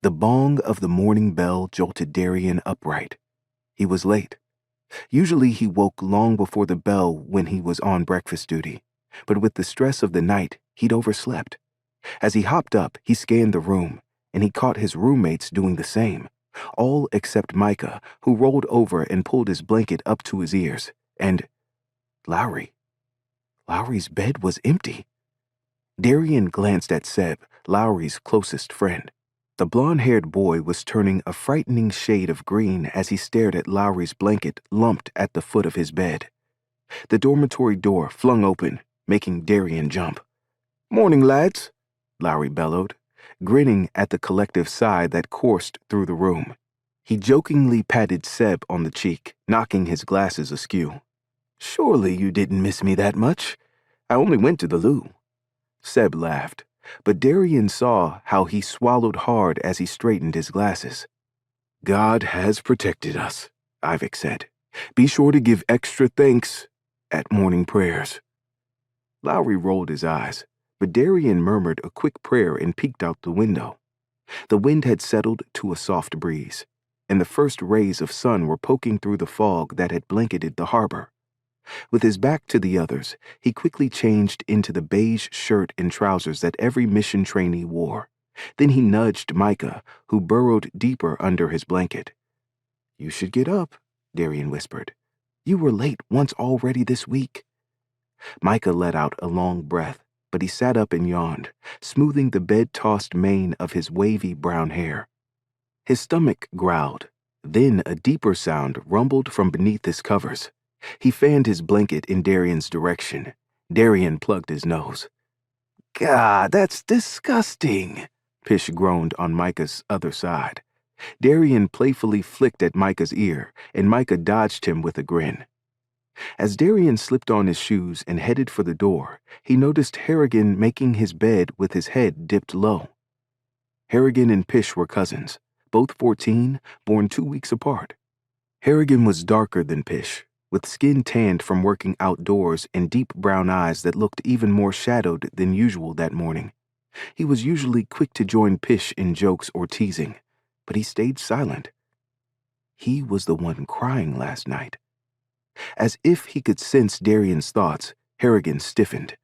The bong of the morning bell jolted Darian upright. He was late. Usually he woke long before the bell when he was on breakfast duty, but with the stress of the night, he'd overslept. As he hopped up, he scanned the room, and he caught his roommates doing the same, all except Micah, who rolled over and pulled his blanket up to his ears, and Lowry. Lowry's bed was empty. Darian glanced at Seb, Lowry's closest friend. The blonde-haired boy was turning a frightening shade of green as he stared at Lowry's blanket lumped at the foot of his bed. The dormitory door flung open, making Darian jump. "Morning, lads," Lowry bellowed, grinning at the collective sigh that coursed through the room. He jokingly patted Seb on the cheek, knocking his glasses askew. "Surely you didn't miss me that much. I only went to the loo." Seb laughed, but Darian saw how he swallowed hard as he straightened his glasses. "God has protected us," Ivic said. "Be sure to give extra thanks at morning prayers." Lowry rolled his eyes, but Darian murmured a quick prayer and peeked out the window. The wind had settled to a soft breeze, and the first rays of sun were poking through the fog that had blanketed the harbor. With his back to the others, he quickly changed into the beige shirt and trousers that every mission trainee wore. Then he nudged Micah, who burrowed deeper under his blanket. "You should get up," Darian whispered. "You were late once already this week." Micah let out a long breath, but he sat up and yawned, smoothing the bed-tossed mane of his wavy brown hair. His stomach growled. Then a deeper sound rumbled from beneath his covers. He fanned his blanket in Darian's direction. Darian plugged his nose. "God, that's disgusting," Pish groaned on Micah's other side. Darian playfully flicked at Micah's ear, and Micah dodged him with a grin. As Darian slipped on his shoes and headed for the door, he noticed Harrigan making his bed with his head dipped low. Harrigan and Pish were cousins, both 14, born 2 weeks apart. Harrigan was darker than Pish, with skin tanned from working outdoors and deep brown eyes that looked even more shadowed than usual that morning. He was usually quick to join Pish in jokes or teasing, but he stayed silent. He was the one crying last night. As if he could sense Darian's thoughts, Harrigan stiffened.